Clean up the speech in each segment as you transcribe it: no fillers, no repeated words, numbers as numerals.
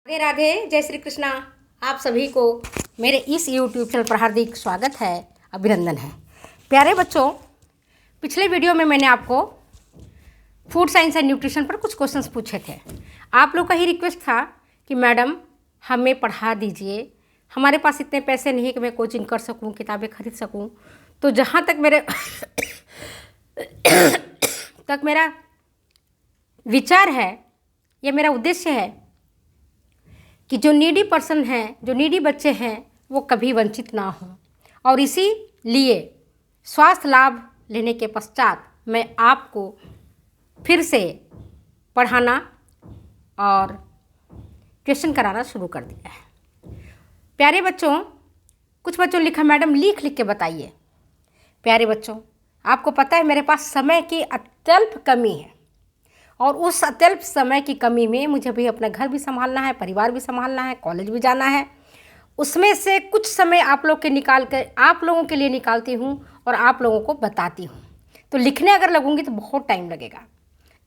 राधे राधे, जय श्री कृष्णा। आप सभी को मेरे इस YouTube चैनल पर हार्दिक स्वागत है, अभिनंदन है। प्यारे बच्चों, पिछले वीडियो में मैंने आपको फूड साइंस एंड न्यूट्रिशन पर कुछ क्वेश्चंस पूछे थे। आप लोग का ही रिक्वेस्ट था कि मैडम हमें पढ़ा दीजिए, हमारे पास इतने पैसे नहीं कि मैं कोचिंग कर सकूं, किताबें खरीद सकूं। तो जहाँ तक मेरा विचार है या मेरा उद्देश्य है कि जो नीडी पर्सन हैं, जो नीडी बच्चे हैं, वो कभी वंचित ना हों। और इसीलिए स्वास्थ्य लाभ लेने के पश्चात मैं आपको फिर से पढ़ाना और क्वेश्चन कराना शुरू कर दिया है। प्यारे बच्चों, कुछ बच्चों लिखा मैडम लिख के बताइए। प्यारे बच्चों, आपको पता है मेरे पास समय की अत्यल्प कमी है और उस अत्यल्प समय की कमी में मुझे भी अपना घर भी संभालना है, परिवार भी संभालना है, कॉलेज भी जाना है। उसमें से कुछ समय आप लोग के निकाल कर आप लोगों के लिए निकालती हूँ और आप लोगों को बताती हूँ। तो लिखने अगर लगूंगी तो बहुत टाइम लगेगा,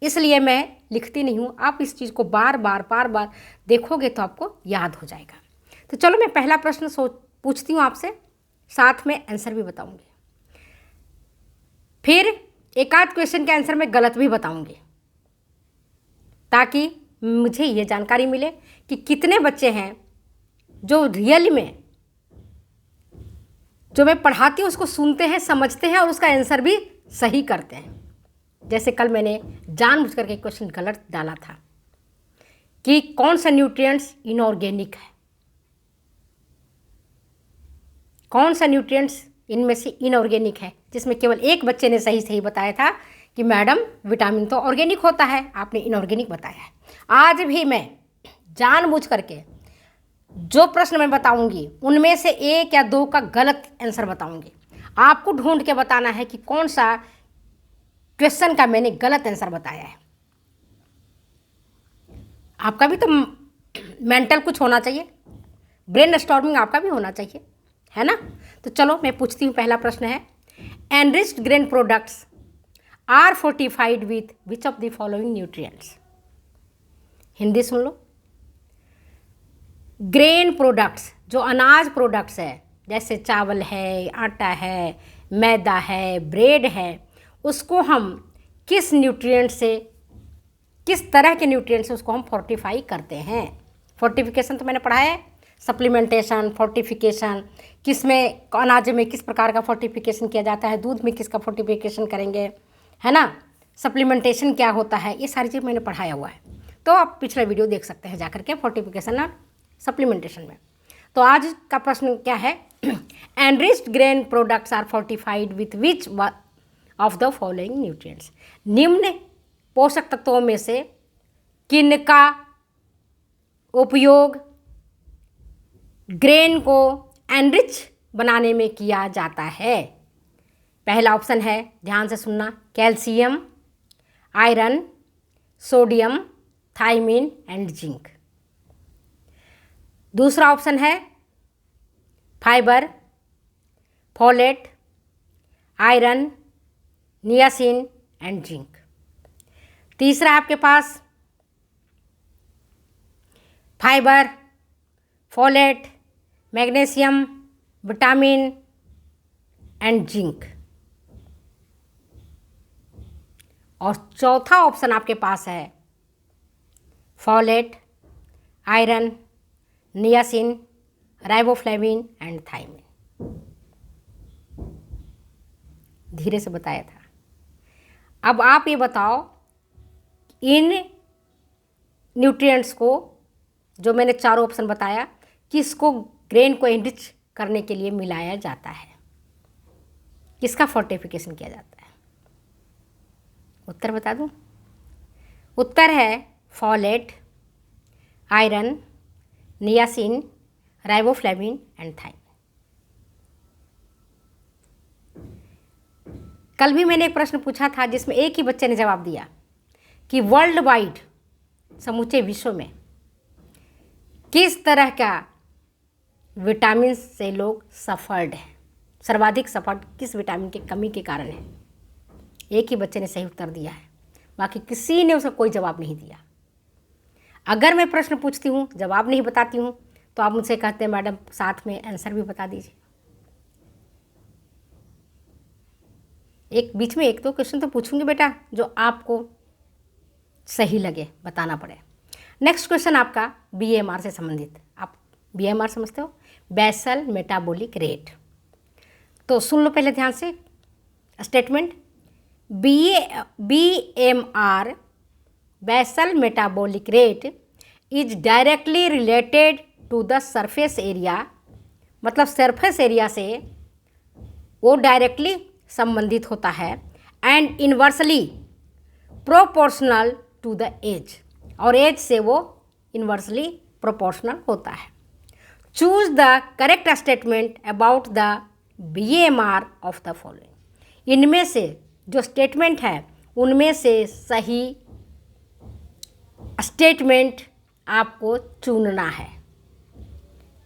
इसलिए मैं लिखती नहीं हूँ। आप इस चीज़ को बार बार देखोगे तो आपको याद हो जाएगा। तो चलो मैं पहला प्रश्न पूछती हूँ आपसे, साथ में आंसर भी बताऊँगी। फिर एक आध क्वेश्चन के आंसर मैं गलत भी बताऊँगी, ताकि मुझे ये जानकारी मिले कि कितने बच्चे हैं जो रियल में जो मैं पढ़ाती हूँ उसको सुनते हैं, समझते हैं और उसका आंसर भी सही करते हैं। जैसे कल मैंने जानबूझ करके क्वेश्चन गलत डाला था कि कौन सा न्यूट्रिएंट्स इनऑर्गेनिक है, कौन सा न्यूट्रिएंट्स इनमें से इनऑर्गेनिक है, जिसमें केवल एक बच्चे ने सही बताया था कि मैडम विटामिन तो ऑर्गेनिक होता है, आपने इनऑर्गेनिक बताया है। आज भी मैं जानबूझ करके जो प्रश्न मैं बताऊंगी उनमें से एक या दो का गलत आंसर बताऊंगी। आपको ढूंढ के बताना है कि कौन सा क्वेश्चन का मैंने गलत आंसर बताया है। आपका भी तो मेंटल कुछ होना चाहिए, ब्रेन स्टॉर्मिंग आपका भी होना चाहिए, है ना। तो चलो मैं पूछती हूँ। पहला प्रश्न है, enriched grain products are fortified with which of the following nutrients. Hindi सुन लो। ग्रेन प्रोडक्ट्स, जो अनाज प्रोडक्ट्स है, जैसे चावल है, आटा है, मैदा है, ब्रेड है, उसको हम किस न्यूट्रिएंट से, किस तरह के न्यूट्रिएंट से उसको हम फोर्टिफाई करते हैं। फोर्टिफिकेशन तो मैंने पढ़ा है, सप्लीमेंटेशन, फोर्टिफिकेशन, किस में अनाज में किस प्रकार का फोर्टिफिकेशन किया जाता है, दूध में किसका फोर्टिफिकेशन करेंगे, है ना। सप्लीमेंटेशन क्या होता है, ये सारी चीज़ मैंने पढ़ाया हुआ है। तो आप पिछला वीडियो देख सकते हैं जाकर के, फोर्टिफिकेशन और सप्लीमेंटेशन में। तो आज का प्रश्न क्या है, enriched grain products are fortified with which of the following nutrients. निम्न पोषक तत्वों में से किनका उपयोग ग्रेन को एनरिच बनाने में किया जाता है। पहला ऑप्शन है, ध्यान से सुनना, calcium, iron, sodium, thiamine and zinc. दूसरा ऑप्शन है fibre, folate, iron, niacin and zinc. तीसरा आपके पास fibre, folate, magnesium, vitamin and zinc. और चौथा ऑप्शन आपके पास है folate, iron, niacin, riboflavin and thiamine. धीरे से बताया था। अब आप ये बताओ, इन न्यूट्रिएंट्स को जो मैंने चारों ऑप्शन बताया, किसको ग्रेन को एनरिच करने के लिए मिलाया जाता है, किसका फोर्टिफिकेशन किया जाता है। उत्तर बता दूं? उत्तर है folate, iron, niacin, riboflavin and thiamine. कल भी मैंने एक प्रश्न पूछा था जिसमें एक ही बच्चे ने जवाब दिया कि वर्ल्ड वाइड, समूचे विश्व में किस तरह का विटामिन से लोग सफर्ड हैं, सर्वाधिक सफर्ड किस विटामिन की कमी के कारण है। एक ही बच्चे ने सही उत्तर दिया है, बाकी किसी ने उसका कोई जवाब नहीं दिया। अगर मैं प्रश्न पूछती हूँ, जवाब नहीं बताती हूँ, तो आप मुझसे कहते हैं मैडम साथ में आंसर भी बता दीजिए। एक बीच में एक दो क्वेश्चन तो पूछूंगी बेटा जो आपको सही लगे, बताना पड़े। नेक्स्ट क्वेश्चन आपका बीएमआर से संबंधित। आप बीएमआर समझते हो, बेसल मेटाबॉलिक रेट। तो सुन लो पहले ध्यान से statement. BMR basal metabolic rate is directly related to the surface area, मतलब सरफेस एरिया से वो डायरेक्टली संबंधित होता है, and inversely proportional to the age, और एज से वो इन्वर्सली प्रोपोर्शनल होता है। Choose the correct statement about the BMR of the following. इनमें से जो स्टेटमेंट है उनमें से सही स्टेटमेंट आपको चुनना है।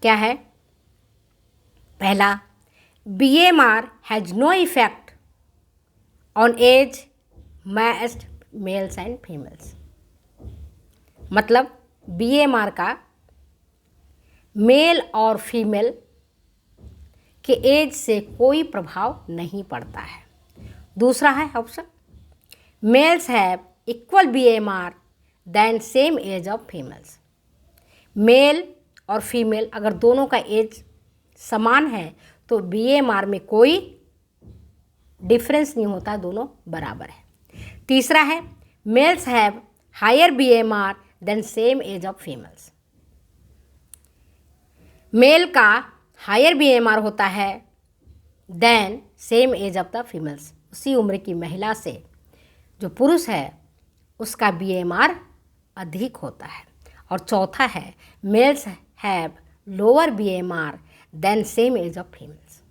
क्या है? पहला, BMR has no effect on age matched males and females, मतलब बीएमआर का मेल और फीमेल के एज से कोई प्रभाव नहीं पड़ता है। दूसरा है option, males have equal BMR than same age of females. Male और फीमेल अगर दोनों का एज समान है तो बीएमआर में कोई डिफरेंस नहीं होता, दोनों बराबर है। तीसरा है, males have higher BMR than same age of females. Male का हायर बीएमआर होता है than same age of the females, उसी उम्र की महिला से जो पुरुष है उसका बीएमआर अधिक होता है। और चौथा है, males have lower BMR than same age of females.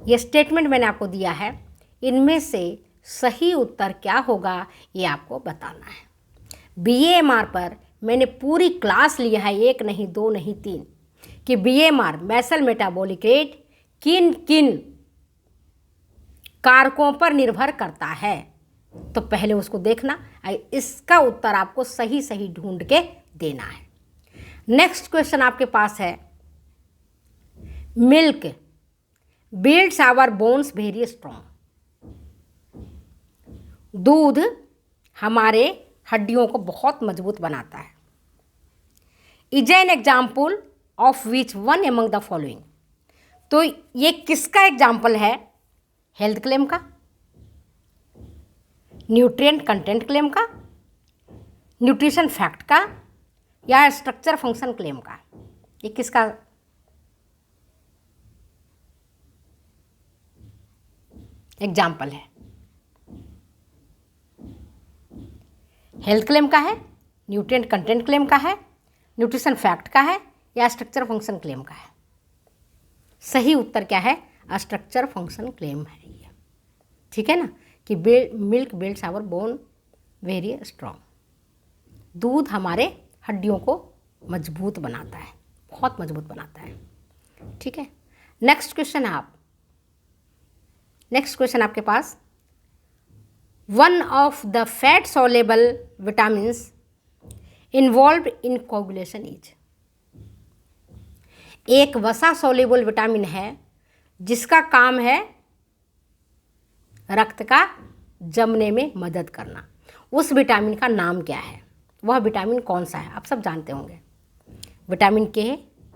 ये स्टेटमेंट मैंने आपको दिया है, इनमें से सही उत्तर क्या होगा ये आपको बताना है। बीएमआर पर मैंने पूरी क्लास लिया है, एक नहीं दो नहीं तीन, कि बीएमआर बेसल मेटाबॉलिक रेट किन किन कारकों पर निर्भर करता है। तो पहले उसको देखना, इसका उत्तर आपको सही सही ढूंढ के देना है। नेक्स्ट क्वेश्चन आपके पास है, milk builds our bones very strong. दूध हमारे हड्डियों को बहुत मजबूत बनाता है। Is an example of which one among the following. तो ये किसका एग्जाम्पल है? हेल्थ क्लेम का, न्यूट्रिएंट कंटेंट क्लेम का, न्यूट्रिशन फैक्ट का, या स्ट्रक्चर फंक्शन क्लेम का? ये किसका एग्जाम्पल है? हेल्थ क्लेम का है, न्यूट्रिएंट कंटेंट क्लेम का है, न्यूट्रिशन फैक्ट का है, या स्ट्रक्चर फंक्शन क्लेम का है? सही उत्तर क्या है? स्ट्रक्चर फंक्शन क्लेम है ये। ठीक है ना, कि milk builds our bone very strong. दूध हमारे हड्डियों को मजबूत बनाता है, बहुत मजबूत बनाता है। ठीक है, नेक्स्ट क्वेश्चन है नेक्स्ट क्वेश्चन आपके पास, one of the fat soluble vitamins involved in coagulation is. एक वसा सॉल्युबल विटामिन है जिसका काम है रक्त का जमने में मदद करना। उस विटामिन का नाम क्या है? वह विटामिन कौन सा है? आप सब जानते होंगे, विटामिन के,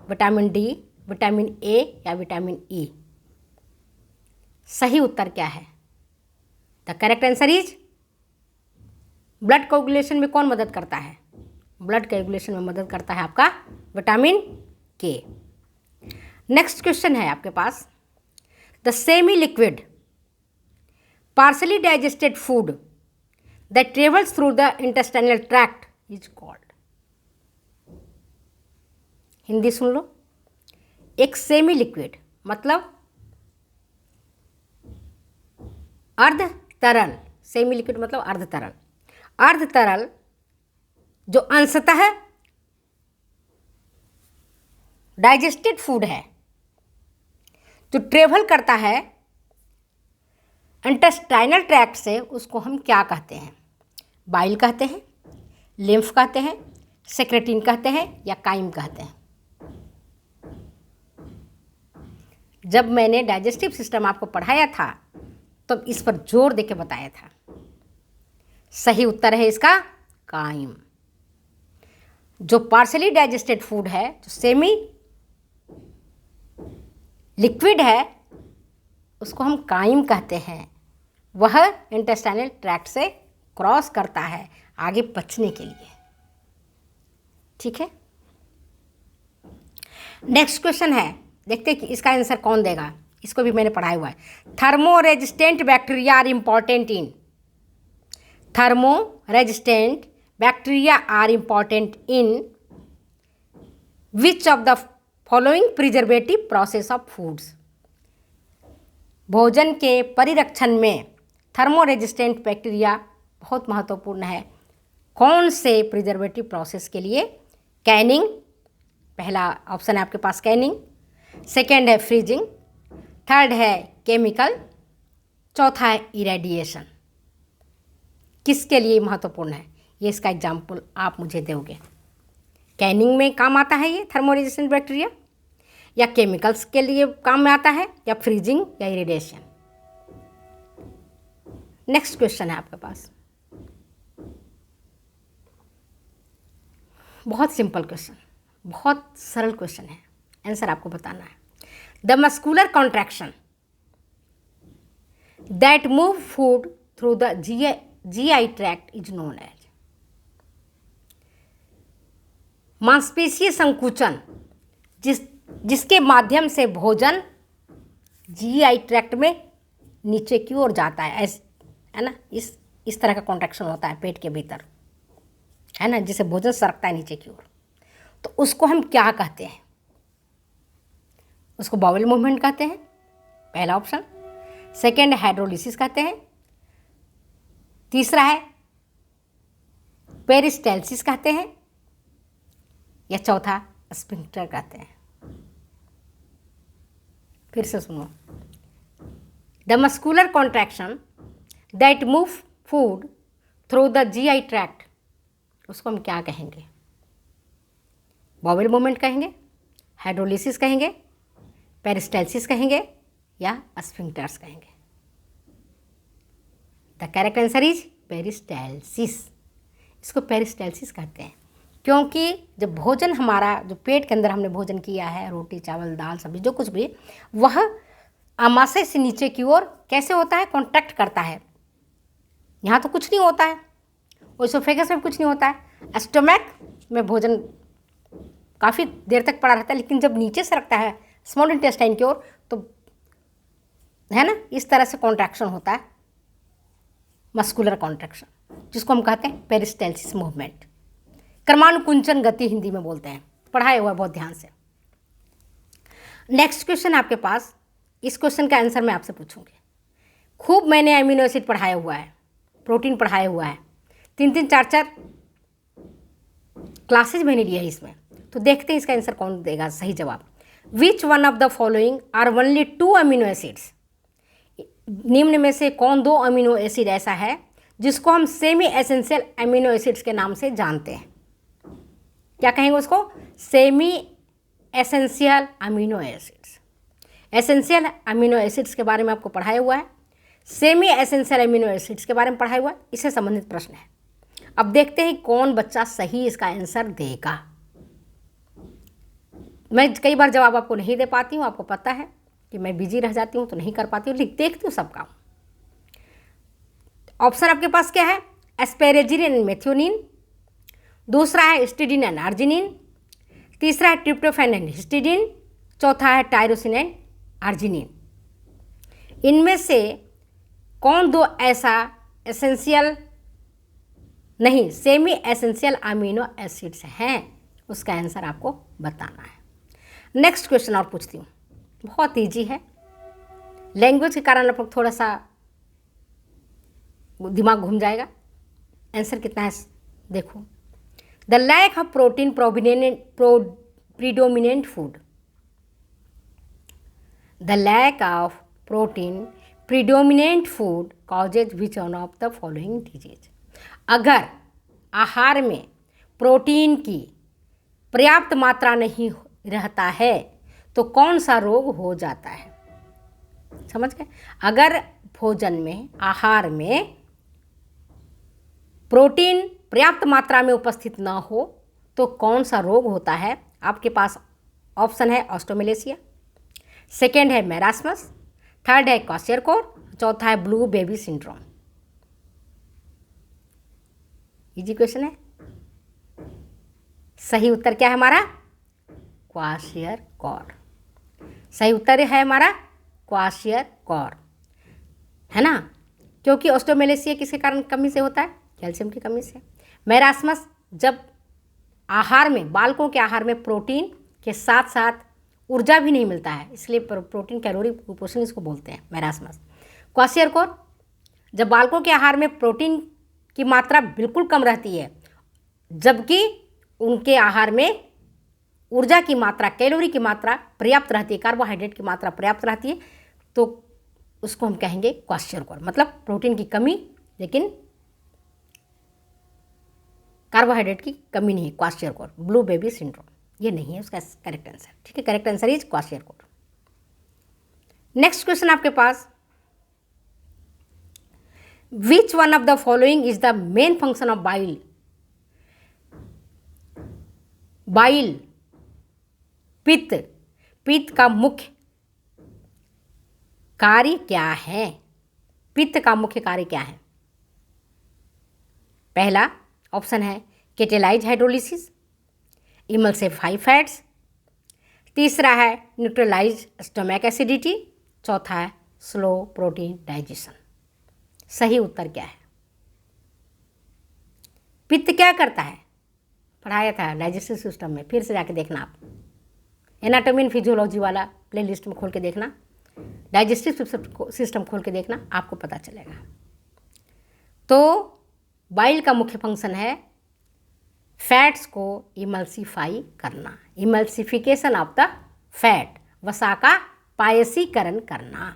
विटामिन डी, विटामिन ए या विटामिन ई। सही उत्तर क्या है? The correct answer is, blood coagulation में कौन मदद करता है? ब्लड कोगुलेशन में मदद करता है आपका विटामिन के। नेक्स्ट क्वेश्चन है आपके पास, the semi liquid partially digested food that travels through the intestinal tract is called। Hindi सुन लो, एक सेमी लिक्विड मतलब अर्ध तरल, सेमी लिक्विड मतलब अर्ध तरल, अर्ध तरल जो अंशतः डाइजेस्टेड फूड है, जो ट्रेवल करता है इंटेस्टाइनल ट्रैक्ट से, उसको हम क्या कहते हैं? बाइल कहते हैं, लिम्फ कहते हैं, सेक्रेटिन कहते हैं या काइम कहते हैं। जब मैंने डाइजेस्टिव सिस्टम आपको पढ़ाया था तो इस पर जोर देके बताया था। सही उत्तर है इसका काइम। जो पार्शली डाइजेस्टेड फूड है, जो सेमी लिक्विड है, उसको हम काइम कहते हैं। वह इंटेस्टाइनल ट्रैक्ट से क्रॉस करता है आगे पचने के लिए। ठीक है, नेक्स्ट क्वेश्चन है, देखते हैं कि इसका आंसर कौन देगा। इसको भी मैंने पढ़ाया हुआ है। Thermo resistant bacteria are important in, thermo resistant bacteria are important in which of the following preservative process of foods. भोजन के परिरक्षण में थर्मो रेजिस्टेंट बैक्टीरिया बहुत महत्वपूर्ण है। कौन से प्रिजर्वेटिव प्रोसेस के लिए? कैनिंग, पहला ऑप्शन है आपके पास कैनिंग, सेकेंड है फ्रीजिंग, थर्ड है केमिकल, चौथा है इरेडिएशन। किसके लिए महत्वपूर्ण है ये, इसका एग्जाम्पल आप मुझे दोगे। कैनिंग में काम आता है ये थर्मो रेजिस्टेंट बैक्टीरिया, या केमिकल्स के लिए काम में आता है, या फ्रीजिंग या इरेडिएशन। नेक्स्ट क्वेश्चन है आपके पास, बहुत सिंपल क्वेश्चन, बहुत सरल क्वेश्चन है, आंसर आपको बताना है। The muscular contraction that move food through the GI tract is known as. मांसपेशीय संकुचन जिसके माध्यम से भोजन GI ट्रैक्ट में नीचे की ओर जाता है, है ना, इस तरह का कॉन्ट्रैक्शन होता है पेट के भीतर, है ना, जिसे भोजन सरकता है नीचे की ओर, तो उसको हम क्या कहते हैं? उसको बाउल मूवमेंट कहते हैं, पहला ऑप्शन। सेकेंड हाइड्रोलिसिस कहते हैं, तीसरा है पेरिस्टाल्सिस कहते हैं, या चौथा स्फिंक्टर कहते हैं। फिर से सुनो, the muscular contraction that move food through the GI tract, उसको हम क्या कहेंगे? बाउल मूवमेंट कहेंगे, हाइड्रोलिसिस कहेंगे, पेरिस्टाल्सिस कहेंगे, या स्फिंक्टर्स कहेंगे? The correct answer is peristalsis. इसको पेरिस्टाल्सिस कहते हैं क्योंकि जब भोजन हमारा, जो पेट के अंदर हमने भोजन किया है, रोटी चावल दाल सब्जी जो कुछ भी, वह आमाशय से नीचे की ओर कैसे होता है? कॉन्ट्रैक्ट करता है। यहाँ तो कुछ नहीं होता है, ओएसोफेगस में कुछ नहीं होता है, स्टमक में भोजन काफ़ी देर तक पड़ा रहता है, लेकिन जब नीचे से रखता है स्मॉल इंटेस्टाइन की ओर, तो है ना, इस तरह से कॉन्ट्रैक्शन होता है, मस्कुलर कॉन्ट्रैक्शन, जिसको हम कहते हैं पेरिस्टाल्सिस मूवमेंट। क्रमानुकुंचन गति हिंदी में बोलते हैं, पढ़ाया हुआ बहुत ध्यान से। नेक्स्ट क्वेश्चन आपके पास, इस क्वेश्चन का आंसर मैं आपसे पूछूंगी। खूब मैंने अमीनो एसिड पढ़ाया हुआ है, प्रोटीन पढ़ाया हुआ है, 3-3, 4-4 क्लासेज मैंने लिया है इसमें, तो देखते हैं इसका आंसर कौन देगा सही जवाब। Which one of the following are only 2 amino acids. निम्न में से कौन 2 अमीनो एसिड ऐसा है जिसको हम सेमी एसेंशियल अमीनो एसिड्स के नाम से जानते हैं? क्या कहेंगे उसको? Semi essential amino acids. Essential amino acids के बारे में आपको पढ़ाया हुआ है, सेमी एसेंशियल अमीनो एसिड्स के बारे में पढ़ाया हुआ है, इससे संबंधित प्रश्न है। अब देखते हैं कौन बच्चा सही इसका आंसर देगा। मैं कई बार जवाब आपको नहीं दे पाती हूँ, आपको पता है कि मैं बिजी रह जाती हूँ तो नहीं कर पाती हूँ, देखती हूँ सबका। ऑप्शन आपके पास क्या है? एस्पेरेजिनिन एंड मेथियोनिन, दूसरा है हिस्टिडीन एंड आर्जिनिन, तीसरा है ट्रिप्टोफैन एंड हिस्टिडीन, चौथा है टायरोसिन एंड आर्जिनिन। इनमें से कौन 2 ऐसा एसेंशियल नहीं, सेमी एसेंशियल अमीनो एसिड्स हैं? उसका आंसर आपको बताना है। नेक्स्ट क्वेश्चन और पूछती हूँ, बहुत इजी है, लैंग्वेज के कारण आप लोग थोड़ा सा दिमाग घूम जाएगा। आंसर कितना है देखो। The lack of protein predominant food, the lack of protein predominant food causes which one of the following disease. अगर आहार में प्रोटीन की पर्याप्त मात्रा नहीं रहता है तो कौन सा रोग हो जाता है? समझ गए? अगर भोजन में, आहार में प्रोटीन पर्याप्त मात्रा में उपस्थित न हो तो कौन सा रोग होता है? आपके पास ऑप्शन है ऑस्ट्रोमेलेशिया, सेकेंड है मैरास्मस, थर्ड है क्वाशियरकोर, चौथा है blue baby syndrome. Easy question है। सही उत्तर क्या है हमारा? क्वाशियरकोर। सही उत्तर है हमारा क्वाशियरकोर, है ना? क्योंकि ऑस्ट्रोमेलेशिया किसके कारण कमी से होता है? कैल्शियम की कमी से। मैरास्मस जब आहार में, बालकों के आहार में प्रोटीन के साथ साथ ऊर्जा भी नहीं मिलता है, इसलिए प्रोटीन कैलोरी कुपोषण इसको बोलते हैं, मैरास्मस। क्वाशियरकोर जब बालकों के आहार में प्रोटीन की मात्रा बिल्कुल कम रहती है जबकि उनके आहार में ऊर्जा की मात्रा, कैलोरी की मात्रा पर्याप्त रहती है, कार्बोहाइड्रेट की मात्रा पर्याप्त रहती है, तो उसको हम कहेंगे क्वाशियरकोर। मतलब प्रोटीन की कमी लेकिन कार्बोहाइड्रेट की कमी नहीं है, क्वाशियरकोर। ब्लू बेबी सिंड्रोम ये नहीं है उसका करेक्ट आंसर। ठीक है, correct answer is kwashiorkor. Next question आपके पास, which one of the following is the main function of bile? Bile, पित्त, पित्त का मुख्य कार्य क्या है? पित्त का मुख्य कार्य क्या है? पहला ऑप्शन है केटेलाइज हाइड्रोलिसिस, इमल्सिफाई फैट्स, तीसरा है न्यूट्रलाइज स्टोमैक एसिडिटी, चौथा है स्लो प्रोटीन डाइजेशन। सही उत्तर क्या है? पित्त क्या करता है? पढ़ाया था डाइजेस्टिव सिस्टम में, फिर से जाके देखना आप, एनाटॉमी एंड फिजियोलॉजी वाला प्लेलिस्ट में खोल के देखना, डाइजेस्टिव सिस्टम खोल के देखना, आपको पता चलेगा। तो बाइल का मुख्य फंक्शन है फैट्स को इमल्सिफाई करना, इमल्सिफिकेशन ऑफ द फैट, वसा का पायसीकरण करना,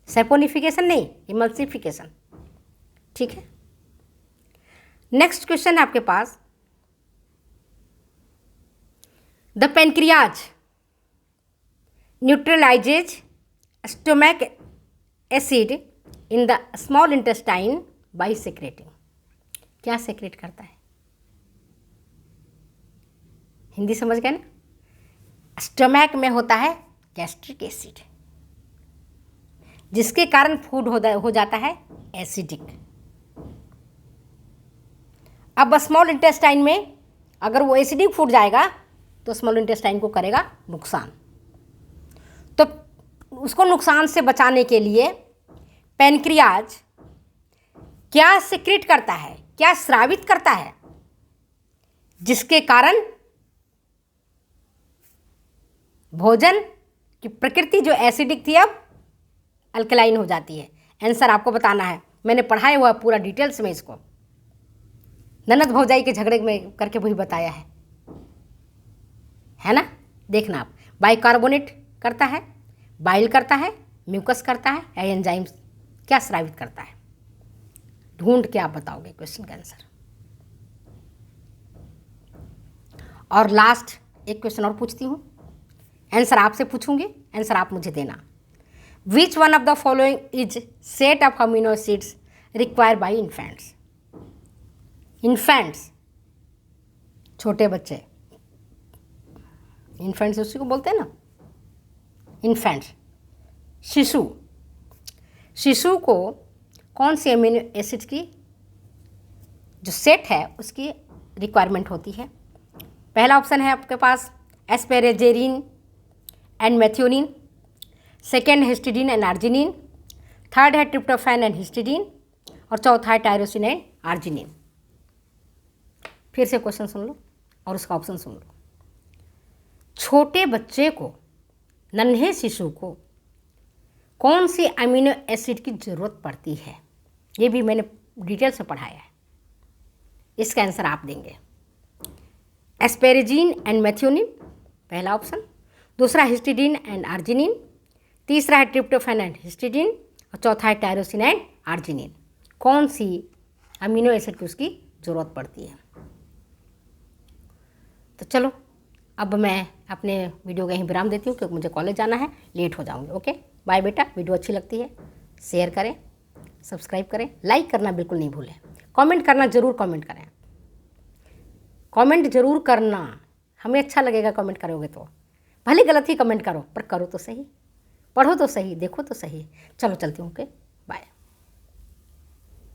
सेपोनिफिकेशन नहीं, इमल्सिफिकेशन। ठीक है, नेक्स्ट क्वेश्चन है आपके पास, the pancreas neutralises stomach acid in the small intestine by secreting. क्या सेक्रेट करता है? हिंदी समझ गए ना? स्टोमैक में होता है गैस्ट्रिक एसिड जिसके कारण फूड हो जाता है एसिडिक। अब स्मॉल इंटेस्टाइन में अगर वो एसिडिक फूड जाएगा तो स्मॉल इंटेस्टाइन को करेगा नुकसान। तो उसको नुकसान से बचाने के लिए पेनक्रियाज क्या सिक्रीट करता है, क्या स्रावित करता है, जिसके कारण भोजन की प्रकृति जो एसिडिक थी अब अल्कलाइन हो जाती है। आंसर आपको बताना है, मैंने पढ़ाया हुआ पूरा डिटेल्स में इसको, ननद भौजाई के झगड़े में करके वही बताया है ना? देखना आप, बाइकार्बोनेट करता है, बाइल करता है, म्यूकस करता है, एंजाइम्स क्या स्रावित करता है? ढूंढ के आप बताओगे क्वेश्चन का आंसर। और लास्ट एक क्वेश्चन और पूछती हूँ, आंसर आपसे पूछूंगी, आंसर आप मुझे देना। विच one of the following is set of amino acids required by infants? Infants छोटे बच्चे, इन्फेंट्स उसी को बोलते हैं ना, इन्फेंट्स शिशु, शिशु को कौन सी अमीनो एसिड्स की जो सेट है उसकी रिक्वायरमेंट होती है? पहला ऑप्शन है आपके पास asparagine and methionine, second histidine and arginine, third है ट्रिप्टोफैन एंड हिस्टिडीन, और चौथा है टायरोसिन एंड आर्जिनिन। फिर से क्वेश्चन सुन लो और उसका ऑप्शन सुन लो। छोटे बच्चे को, नन्हे शिशु को कौन सी अमीनो एसिड की ज़रूरत पड़ती है? ये भी मैंने डिटेल से पढ़ाया है, इसका आंसर आप देंगे। एस्पेरेजिन एंड मेथियोनिन पहला ऑप्शन, दूसरा हिस्टिडीन एंड आर्जिनिन, तीसरा है ट्रिप्टोफैन एंड हिस्टिडीन, और चौथा है टायरोसिन एंड आर्जिनिन। कौन सी अमीनो एसिड की उसकी ज़रूरत पड़ती है। तो चलो अब मैं अपने वीडियो का यहीं विराम देती हूँ क्योंकि मुझे कॉलेज जाना है, लेट हो जाऊँगी। ओके बाय बेटा। वीडियो अच्छी लगती है शेयर करें, सब्सक्राइब करें, लाइक करना बिल्कुल नहीं भूलें, कमेंट करना ज़रूर कमेंट करें, कमेंट ज़रूर करना, हमें अच्छा लगेगा कमेंट करोगे तो। भले गलत ही कमेंट करो पर करो तो सही, पढ़ो तो सही, देखो तो सही। चलो चलती हूँ। ओके।